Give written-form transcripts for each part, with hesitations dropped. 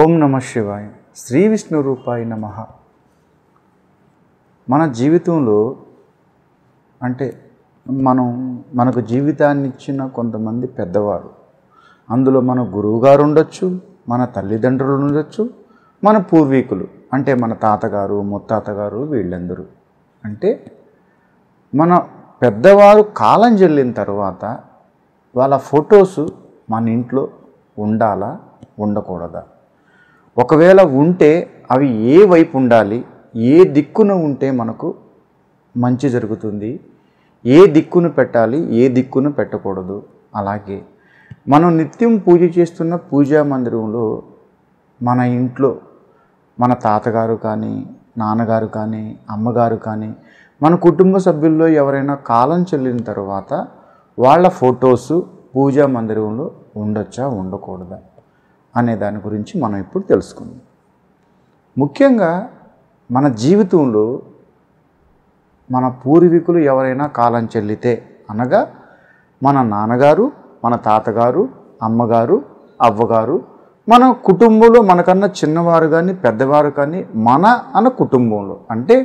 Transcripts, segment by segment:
ఓం నమ శివాయ. శ్రీ విష్ణు రూపాయ నమః. మన జీవితంలో అంటే మనకు జీవితాన్ని ఇచ్చిన కొంతమంది పెద్దవారు, అందులో మన గురువుగారు ఉండొచ్చు, మన తల్లిదండ్రులు ఉండొచ్చు, మన పూర్వీకులు అంటే మన తాతగారు ముత్తాతగారు, వీళ్ళందరూ అంటే మన పెద్దవారు కాలం చెల్లిన తర్వాత వాళ్ళ ఫొటోస్ మన ఇంట్లో ఉండాలా ఉండకూడదా? ఒకవేళ ఉంటే అవి ఏ వైపు ఉండాలి, ఏ దిక్కున ఉంటే మనకు మంచి జరుగుతుంది, ఏ దిక్కును పెట్టాలి, ఏ దిక్కును పెట్టకూడదు? అలాగే మనం నిత్యం పూజ చేస్తున్న పూజా మందిరంలో మన ఇంట్లో మన తాతగారు కానీ, నాన్నగారు కానీ, అమ్మగారు కానీ, మన కుటుంబ సభ్యుల్లో ఎవరైనా కాలం చెల్లిన తర్వాత వాళ్ళ ఫొటోసు పూజా మందిరంలో ఉండొచ్చా ఉండకూడదా అనే దాని గురించి మనం ఇప్పుడు తెలుసుకుందాం. ముఖ్యంగా మన జీవితంలో మన పూర్వీకులు ఎవరైనా కాలం చెల్లితే అనగా మన నాన్నగారు, మన తాతగారు, అమ్మగారు, అవ్వగారు, మన కుటుంబంలో మనకన్నా చిన్నవారు కానీ పెద్దవారు కానీ మన కుటుంబంలో అంటే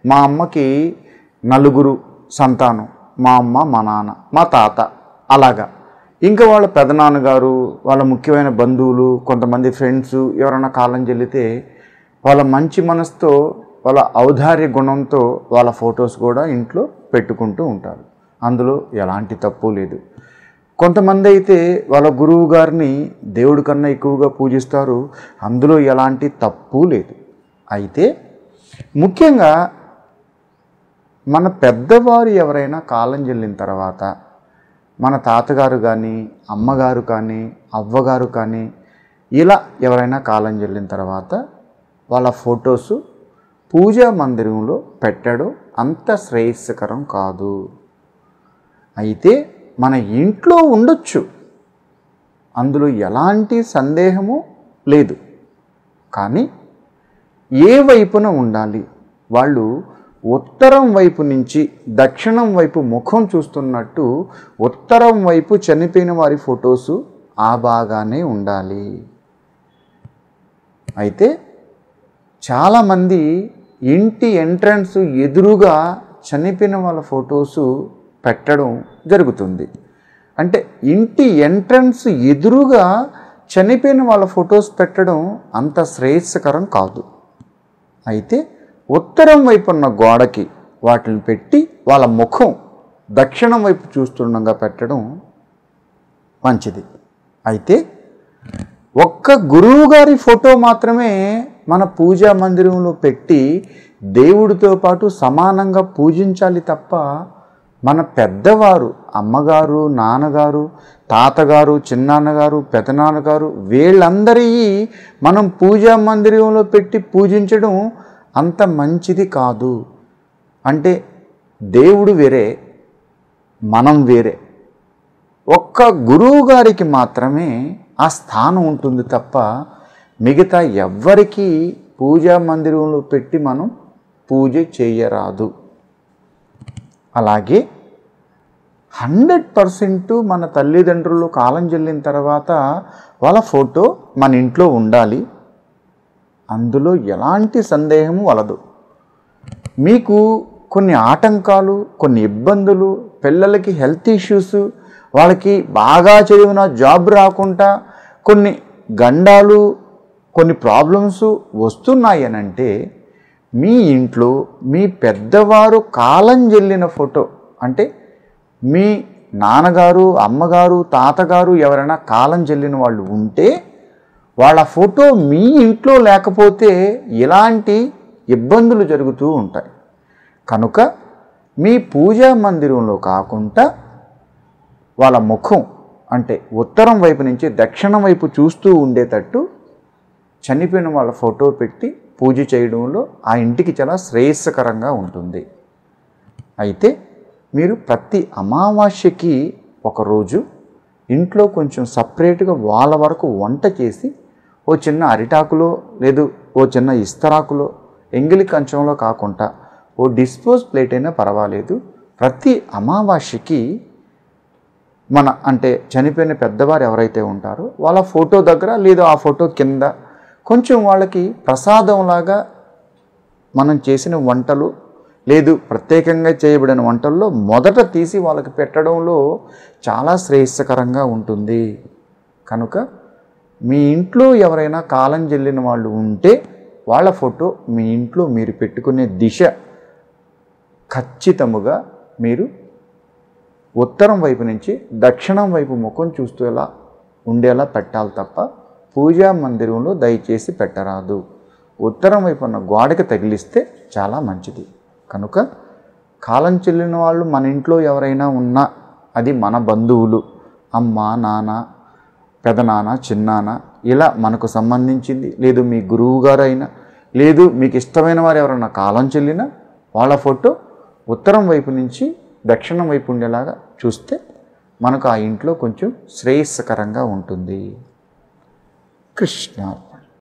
మా అమ్మకి నలుగురు సంతానం, మా అమ్మ, మా నాన్న, మా తాత, అలాగా ఇంకా వాళ్ళ పెదనాన్నగారు, వాళ్ళ ముఖ్యమైన బంధువులు, కొంతమంది ఫ్రెండ్స్ ఎవరైనా కాలం చెల్లితే వాళ్ళ మంచి మనసుతో, వాళ్ళ ఔదార్య గుణంతో వాళ్ళ ఫొటోస్ కూడా ఇంట్లో పెట్టుకుంటూ ఉంటారు. అందులో ఎలాంటి తప్పు లేదు. కొంతమంది అయితే వాళ్ళ గురువు గారిని దేవుడి కన్నా ఎక్కువగా పూజిస్తారు. అందులో ఎలాంటి తప్పు లేదు. అయితే ముఖ్యంగా మన పెద్దవారు ఎవరైనా కాలం చెల్లిన తర్వాత మన తాతగారు కానీ, అమ్మగారు కానీ, అవ్వగారు కానీ ఇలా ఎవరైనా కాలం చెల్లిన తర్వాత వాళ్ళ ఫొటోసు పూజా మందిరంలో పెట్టడం అంత శ్రేయస్కరం కాదు. అయితే మన ఇంట్లో ఉండొచ్చు, అందులో ఎలాంటి సందేహము లేదు. కానీ ఏ వైపున ఉండాలి? వాళ్ళు ఉత్తరం వైపు నుంచి దక్షిణం వైపు ముఖం చూస్తున్నట్టు ఉత్తరం వైపు చనిపోయిన వారి ఫొటోసు ఆ బాగానే ఉండాలి. అయితే చాలామంది ఇంటి ఎంట్రన్స్ ఎదురుగా చనిపోయిన వాళ్ళ ఫొటోసు పెట్టడం జరుగుతుంది. అంటే ఇంటి ఎంట్రన్స్ ఎదురుగా చనిపోయిన వాళ్ళ ఫొటోస్ పెట్టడం అంత శ్రేయస్కరం కాదు. అయితే ఉత్తరం వైపు ఉన్న గోడకి వాటిని పెట్టి వాళ్ళ ముఖం దక్షిణం వైపు చూస్తుండగా పెట్టడం మంచిది. అయితే ఒక్క గురువు గారి ఫోటో మాత్రమే మన పూజా మందిరంలో పెట్టి దేవుడితో పాటు సమానంగా పూజించాలి తప్ప మన పెద్దవారు అమ్మగారు, నాన్నగారు, తాతగారు, చిన్నాన్నగారు, పెదనాన్నగారు వీళ్ళందరి మనం పూజా మందిరంలో పెట్టి పూజించడం అంత మంచిది కాదు. అంటే దేవుడు వేరే, మనం వేరే. ఒక్క గురువు గారికి మాత్రమే ఆ స్థానం ఉంటుంది తప్ప మిగతా ఎవ్వరికీ పూజా మందిరంలో పెట్టి మనం పూజ చేయరాదు. అలాగే 100% మన తల్లిదండ్రులు కాలం చెల్లిన తర్వాత వాళ్ళ ఫోటో మన ఇంట్లో ఉండాలి. అందులో ఎలాంటి సందేహము వలదు. మీకు కొన్ని ఆటంకాలు, కొన్ని ఇబ్బందులు, పిల్లలకి హెల్త్ ఇష్యూస్, వాళ్ళకి బాగా చదివిన జాబ్ రాకుండా కొన్ని గండాలు, కొన్ని ప్రాబ్లమ్స్ వస్తున్నాయి అనంటే మీ ఇంట్లో మీ పెద్దవారు కాలం చెల్లిన ఫోటో అంటే మీ నాన్నగారు, అమ్మగారు, తాతగారు ఎవరైనా కాలం చెల్లిన వాళ్ళు ఉంటే వాళ్ళ ఫోటో మీ ఇంట్లో లేకపోతే ఇలాంటి ఇబ్బందులు జరుగుతూ ఉంటాయి. కనుక మీ పూజా మందిరంలో కాకుండా వాళ్ళ ముఖం అంటే ఉత్తరం వైపు నుంచి దక్షిణం వైపు చూస్తూ ఉండేటట్టు చనిపోయిన వాళ్ళ ఫోటో పెట్టి పూజ చేయడంలో ఆ ఇంటికి చాలా శ్రేయస్కరంగా ఉంటుంది. అయితే మీరు ప్రతి అమావాస్యకి ఒకరోజు ఇంట్లో కొంచెం సపరేట్గా వాళ్ళ వరకు వంట చేసి ఓ చిన్న అరిటాకులో లేదు ఓ చిన్న ఇస్తరాకులో ఎంగిలి కంచంలో కాకుండా ఓ డిస్పోజ్ ప్లేట్ అయినా పర్వాలేదు, ప్రతి అమావాస్యకి మన అంటే చనిపోయిన పెద్దవారు ఎవరైతే ఉంటారో వాళ్ళ ఫోటో దగ్గర లేదా ఆ ఫోటో కింద కొంచెం వాళ్ళకి ప్రసాదంలాగా మనం చేసిన వంటలు లేదు ప్రత్యేకంగా చేయబడిన వంటల్లో మొదట తీసి వాళ్ళకి పెట్టడంలో చాలా శ్రేయస్కరంగా ఉంటుంది. కనుక మీ ఇంట్లో ఎవరైనా కాలం చెల్లిన వాళ్ళు ఉంటే వాళ్ళ ఫోటో మీ ఇంట్లో మీరు పెట్టుకునే దిశ ఖచ్చితముగా మీరు ఉత్తరం వైపు నుంచి దక్షిణం వైపు ముఖం చూస్తూ ఎలా ఉండేలా పెట్టాలి తప్ప పూజా మందిరంలో దయచేసి పెట్టరాదు. ఉత్తరం వైపు ఉన్న గోడకి తగిలిస్తే చాలా మంచిది. కనుక కాలం చెల్లిన వాళ్ళు మన ఇంట్లో ఎవరైనా ఉన్నా అది మన బంధువులు, అమ్మ, నాన్న, పెదనాన్న, చిన్నాన్న, ఇలా మనకు సంబంధించింది, లేదు మీ గురువు గారు అయినా, లేదు మీకు ఇష్టమైన వారు ఎవరైనా కాలం చెల్లినా వాళ్ళ ఫోటో ఉత్తరం వైపు నుంచి దక్షిణం వైపు ఉండేలాగా చూస్తే మనకు ఆ ఇంట్లో కొంచెం శ్రేయస్కరంగా ఉంటుంది. కృష్ణ.